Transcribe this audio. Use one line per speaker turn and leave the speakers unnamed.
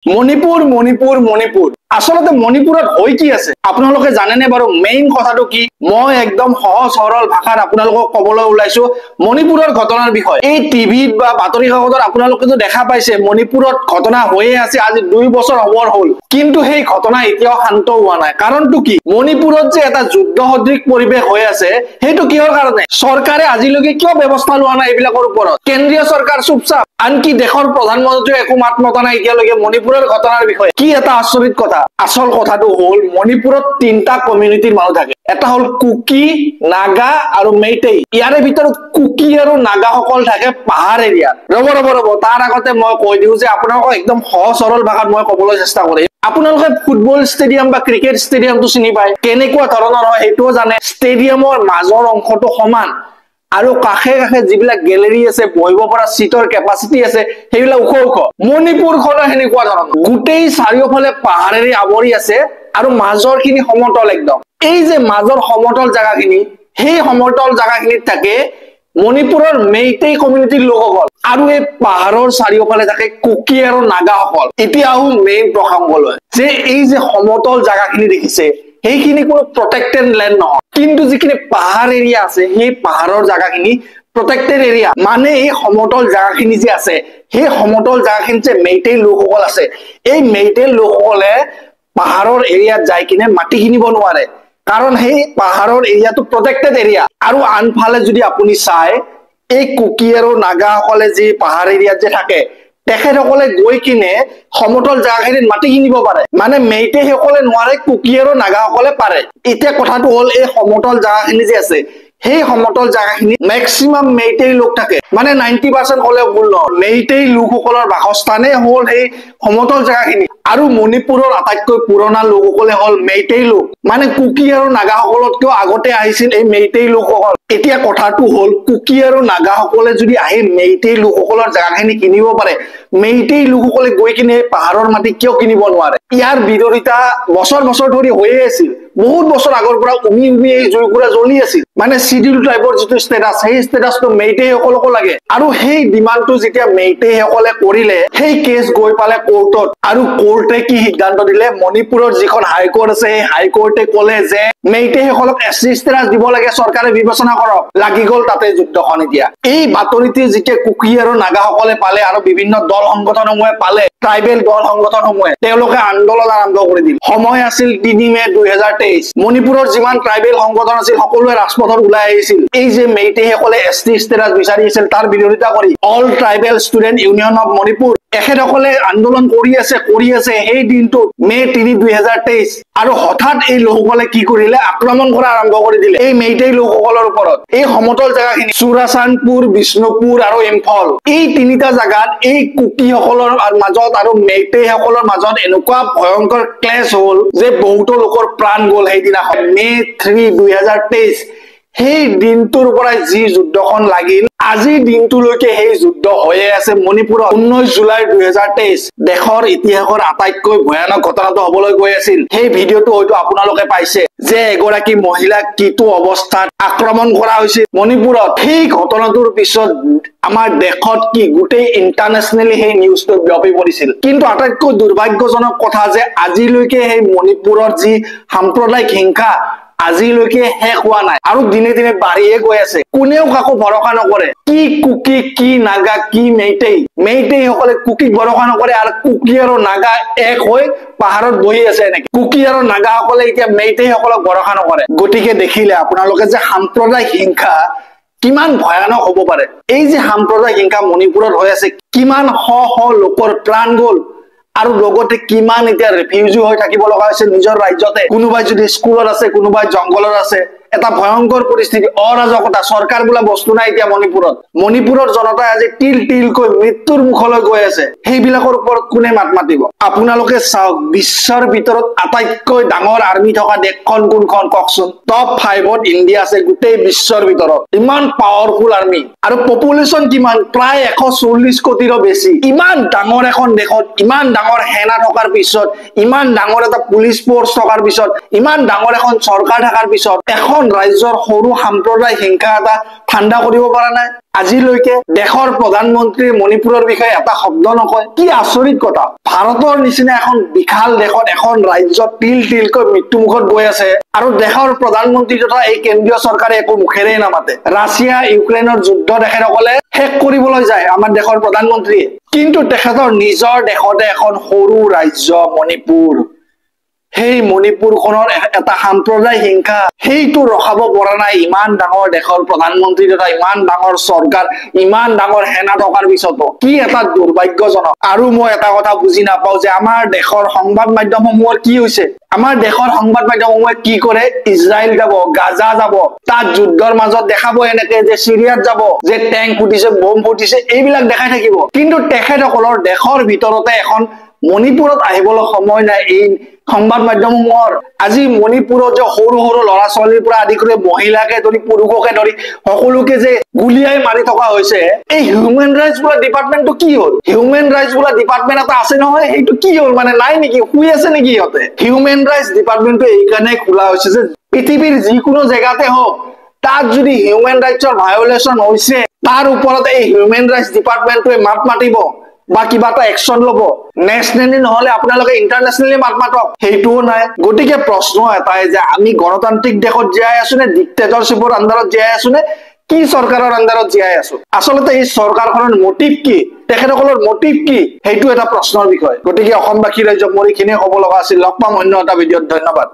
মণিপুৰ মণিপুৰ মণিপুৰ আসলতে মণিপুৰত হৈ কি আছে আপোনালোকে জানেনে বাৰু মেইন কথাটো কি মই একদম সহজ সৰল ভাষাত আপোনালোকক কবলৈ ওলাইছো মণিপুৰৰ ঘটনাৰ বিষয়ে এই টিভিত বা বাতৰি কাকতত আপোনালোকেতো দেখা পাইছে মণিপুৰত ঘটনা হৈয়ে আছে আজি 2 বছৰ ওপৰ হ'ল কিন্তু সেই ঘটনা এতিয়াও শান্ত হোৱা নাই কাৰণটো কি মণিপুৰত যে এটা যুদ্ধ সদৃশ পৰিবেশ হৈ আছে হেতু কিহৰ কাৰণে চৰকাৰে আজিলৈকে কিয় ব্যৱস্থা লোৱা নাই এইবিলাকৰ ওপৰত কেন্দ্ৰীয় চৰকাৰ চুপচাপ আনকি দেশৰ প্ৰধানমন্ত্ৰী একো মাত মতা নাই এতিয়ালৈকে মণিপুৰৰ ঘটনাৰ বিষয়ে কি এটা আচৰিত কথা আসল কথাটো হ'ল মণিপুৰত তিনটা কমিউনিটিৰ মানুহ থাকে এটা হ'ল কুকি নাগা আৰু মেইটেই ইয়াৰে ভিতৰত কুকি আৰু নাগা সকল থাকে পাহাৰ এৰিয়াত ৰব তাৰ আগতে মই কৈ দিও যে আপোনালোকক একদম সহজ সৰল ভাষাত মই ক'বলৈ চেষ্টা কৰিম আপোনালোকে ফুটবল ষ্টেডিয়াম বা ক্ৰিকেট ষ্টেডিয়ামটো চিনি পায় কেনেকুৱা ধৰণৰ হয় হেতুও জানে ষ্টেডিয়ামৰ মাজৰ অংশটো সমান আৰু কাখে কাখে যিবিলাক গ্যালাৰি আছে বহিব পৰা সিটৰ ক্যাপাসিটি আছে সেইবিলাক ওখ মণিপুৰখন হেনেকুৱা ধৰণৰ গুটেই চাৰিওফালে পাহাৰেৰে আৱৰি আছে আৰু মাজৰখিনি সমতল একদম এই যে মাজৰ সমতল জায়গাখিনি সেই সমতল জায়গাখিনিত থাকে মণিপুৰৰ মেইটেই কমিউনিটিৰ লোকসকল আৰু এই পাহাৰৰ চাৰিওফালে থাকে কুকি আৰু নাগাসকল এতিয়াও মেইন প্ৰসংগলৈ যে এই যে সমতল জায়গাখিনি দেখিছে সেইখিনি কোনো প্ৰটেক্টেড ল্যান্ড নহয় কিন্তু যিখিনি পাহাৰ এৰিয়া আছে সেই পাহাৰৰ জায়গাখিনি প্ৰটেক্টেড এৰিয়া মানে এই সমতল জায়গাখিনি যে আছে সেই সমতল জায়গাখিনি যে মেইটেই লোকসকল আছে এই মেইটেই লোকসকলে পাহাৰৰ এৰিয়াত যাই কিনে মাটি কিনিব নোৱাৰে কাৰণ সেই পাহাৰৰ এৰিয়াটো প্ৰটেক্টেড এৰিয়া আৰু আনফালে যদি আপুনি চাই এই কুকি আৰু নাগাসকলে যে পাহাৰ এৰিয়াত যে থাকে তেখেতসকলে গৈ কিনে সমতল জায়গাখিনিত মাটি কিনিব পাৰে মানে মেইটেই সকলে নোৱাৰে কুকি আৰু নাগাসকলে পাৰে এতিয়া কথাটো হ'ল এই সমতল জায়গাখিনি যে আছে সেই সমতল জায়গাখিনি ম্যাক্সিমাম মেইটেই লোক থাকে মানে 90% হলে ভুল নহয় মেইটেই লোকসকলৰ বাসস্থানে হ'ল এই সমতল জায়গাখিনি আৰু মণিপুৰৰ আটাইতকৈ পুৰণা লোকসকলে হ'ল মেইটেই লোক মানে কুকি আৰু নাগাসকলতকৈ আগতে আহিছিল এই মেইটেই লোকসকল এতিয়া কথাটো হ'ল কুকি আৰু নাগাসকলে যদি আহি মেইটেই লোকসকলৰ জায়গাখিনি কিনিব পাৰে মেইটেই লোকসকলে গৈ কিনে পাহাৰৰ মাটি কিয় কিনিব নোৱাৰে ইয়াৰ বিৰোধিতা বছৰ বছৰ ধৰি হৈয়ে আছিল বহুত বছৰ আগৰ পৰা উমি এই জুইকুৰা জ্বলি আছিল মানে শিডিউল ট্ৰাইবৰ যিটো ষ্টেটাছ সেই ষ্টেটাছটো মেইটেই সকলকো লাগে আৰু সেই ডিমান্ডটো যেতিয়া মেইটেই সকলে কৰিলে সেই কেছ গৈ পালে কোৰ্টত আৰু কোৰ্টে কি সিদ্ধান্ত দিলে মণিপুৰৰ যিখন হাইকোৰ্ট আছে সেই হাইকোৰ্টে ক'লে যে মেইটেই সকলক এসসি ষ্টেটাছ দিব লাগে চৰকাৰে বিবেচনা কৰক লাগি গ'ল তাতে যুদ্ধখন এতিয়া এই বাতৰিটি যেতিয়া কুকি আৰু নাগাসকলে পালে আৰু বিভিন্ন দল সংগঠনসমূহে পালে ট্ৰাইবেল দল সংগঠনসমূহে তেওঁলোকে আন্দোলন আৰম্ভ কৰি দিল সময় আছিল 3 মে 2023 মণিপুৰৰ যিমান ট্ৰাইবেল সংগঠন আছিল সকলোৱে ৰাজপথত ওলাই আহিছিল এই যে মেইটেই সকলে এসটি ষ্টেটাছ বিচাৰি আছিল তাৰ বিৰোধিতা কৰি all tribal student union of Manipur এখেতসকলে আন্দোলন কৰি আছে সেই দিনটো মে 3 2023 আৰু হঠাৎ এই লোকসকলে কি কৰিলে আক্ৰমণ কৰা আৰম্ভ কৰি দিলে এই মেইটেই লোকসকলৰ ওপৰত এই সমতল জায়গাখিনি চুৰাচানপুৰ বিষ্ণুপুৰ আৰু ইম্ফল এই তিনিটা জায়গাত এই কুকিসকলৰ মাজত আৰু মেইটেই সকলৰ মাজত এনেকুৱা ভয়ংকৰ ক্লেশ হ'ল যে বহুতো লোকৰ প্ৰাণ গ'ল সেইদিনাখন মে 3 2023 সেই দিনটোৰ পৰা যি যুদ্ধখন লাগিল আজি দিনটোলৈকে সেই যুদ্ধ হৈয়ে আছে মণিপুৰত 19 জুলাই 2023 দেশৰ ইতিহাসৰ আটাইতকৈ ভয়ানক ঘটনাটো হ'বলৈ গৈ আছিল সেই ভিডিঅটো হয়তো আপোনালোকে পাইছে যে এগৰাকী মহিলাক কিটো অৱস্থাত আক্ৰমণ কৰা হৈছিল মণিপুৰত সেই ঘটনাটোৰ পিছত আমাৰ দেশত কি গোটেই ইন্টাৰনেশ্যনেলি সেই নিউজটো বিয়পি পৰিছিল কিন্তু আটাইতকৈ দুৰ্ভাগ্যজনক কথা যে আজিলৈকে সেই মণিপুৰৰ যি সাম্প্ৰদায়িক হিংসা আজিলৈকে শেষ হোৱা নাই আৰু দিনে দিনে বাঢ়িয়ে গৈ আছে কোনেও কাকো ভৰসা নকৰে কি কুকি কি নাগা কি মেইটেই সকলে কুকিক ভৰসা নকৰে আৰু কুকি আৰু নাগা এক হৈ পাহাৰত বহি আছে এনেকে কুকি আৰু নাগা সকলে এতিয়া মেইটেই সকলক ভৰসা নকৰে গতিকে দেখিলে আপোনালোকে যে সাম্প্ৰদায়িক হিংসা কিমান ভয়ানক হ'ব পাৰে এই যে সাম্প্ৰদায়িক হিংসা মণিপুৰত হৈ আছে কিমান শ লোকৰ প্ৰাণ গ'ল আৰু লগতে কিমান এতিয়া ৰিফিউজি হৈ থাকিব লগা হৈছে নিজৰ ৰাজ্যতে কোনোবাই যদি স্কুলত আছে কোনোবাই জংগলত আছে এটা ভয়ংকৰ পৰিস্থিতি অৰাজকতা চৰকাৰ বোলা বস্তু নাই এতিয়া মণিপুৰৰ জনতাই আজি তিলকৈ মৃত্যুৰ মুখলৈ গৈ আছে সেইবিলাকৰ ওপৰত কোনে মাত মাতিব আপোনালোকে চাওক বিশ্বৰ ভিতৰত আটাইতকৈ ডাঙৰ আৰ্মি থকা দেশখন কোনখন কওকচোন টপ 5ত ইণ্ডিয়া আছে গোটেই বিশ্বৰ ভিতৰত ইমান পাৱাৰফুল আৰ্মি আৰু পপুলেশ্যন কিমান প্ৰায় 140 কোটিৰো বেছি ইমান ডাঙৰ এখন দেশত ইমান ডাঙৰ সেনা থকাৰ পিছত ইমান ডাঙৰ এটা পুলিচ ফোৰ্স থকাৰ পিছত ইমান ডাঙৰ এখন চৰকাৰ থকাৰ পিছত এখন এখন ৰাজ্যৰ সৰু সাম্প্ৰদায়িক হিংসা এটা ঠাণ্ডা কৰিব পৰা নাই আজিলৈকে দেশৰ প্ৰধানমন্ত্ৰীৰ মণিপুৰৰ বিষয়ে এটা শব্দ নকয় কি আচৰিত কথা ভাৰতৰ নিচিনা এখন বিশাল দেশত এখন ৰাজ্যত তিল তিলকৈ মৃত্যুমুখত গৈ আছে আৰু দেশৰ প্ৰধানমন্ত্ৰী তথা এই কেন্দ্ৰীয় চৰকাৰে একো মুখেৰে নামাতে ৰাছিয়া ইউক্ৰেইনৰ যুদ্ধ দেশসকলে শেষ কৰিবলৈ যায় আমাৰ দেশৰ প্ৰধানমন্ত্ৰীয়ে কিন্তু তেখেতৰ নিজৰ দেশতে এখন সৰু ৰাজ্য মণিপুৰ সেই মণিপুৰখনৰ এটা সাম্প্ৰদায়িক হিংসা সেইটো ৰখাব পৰা নাই ইমান ডাঙৰ দেশৰ প্ৰধানমন্ত্ৰী তথা ইমান ডাঙৰ চৰকাৰ ইমান ডাঙৰ সেনা থকাৰ পিছতো কি এটা দুৰ্ভাগ্যজনক আৰু মই এটা কথা বুজি নাপাওঁ যে আমাৰ দেশৰ সংবাদ মাধ্যমসমূহৰ কি হৈছে আমাৰ দেশৰ সংবাদ মাধ্যমসমূহে কি কৰে ইজৰাইল যাব গাজা যাব তাত যুদ্ধৰ মাজত দেখাব এনেকে যে সিৰিয়াত যাব যে টেংক ফুটিছে বম ফুটিছে এইবিলাক দেখাই থাকিব কিন্তু তেখেতসকলৰ দেশৰ ভিতৰতে এখন মণিপুৰত আহিবলৈ সময় নাই এই সংবাদ মাধ্যমসমূহৰ আজি মণিপুৰত যে সৰু সৰু ল'ৰা ছোৱালীৰ পৰা আদি কৰি মহিলাকে ধৰি পুৰুষকে ধৰি সকলোকে যে গুলিয়াই মাৰি থকা হৈছে এই হিউমেন ৰাইটছ বোলা ডিপাৰ্টমেণ্টটো কি হ'ল হিউমেন ৰাইটছ বোলা ডিপাৰ্টমেণ্ট এটা আছে নহয় সেইটো কি হ'ল মানে নাই নেকি শুই আছে নেকি ইহঁতে হিউমেন ৰাইটছ ডিপাৰ্টমেণ্টটো এইকাৰণে খোলা হৈছে যে পৃথিৱীৰ যিকোনো জেগাতে হওক তাত যদি হিউমেন ৰাইটছৰ ভায়োলেশ্যন হৈছে তাৰ ওপৰত এই হিউমেন ৰাইটছ ডিপাৰ্টমেণ্টটোৱে মাত মাতিব বা কিবা এটা একশন লব নেশনেলি নহলে আপোনালোকে ইন্টাৰনেশনেলি মাত মাতক সেইটোও নাই গতিকে প্ৰশ্ন এটাই যে আমি গণতান্ত্ৰিক দেশত জীয়াই আছো নে ডিক্টেটৰশ্বিপৰ আন্ডাৰত জীয়াই আছো নে কি চৰকাৰৰ আন্ডাৰত জীয়াই আছো আচলতে এই চৰকাৰখনৰ মোটিভ কি তেখেতসকলৰ মোটিভ কি সেইটো এটা প্ৰশ্নৰ বিষয় গতিকে অসমবাসী ৰাইজক মোৰ এইখিনিয়ে ক'ব লগা আছিল লগ পাম অন্য এটা ভিডিঅ'ত ধন্যবাদ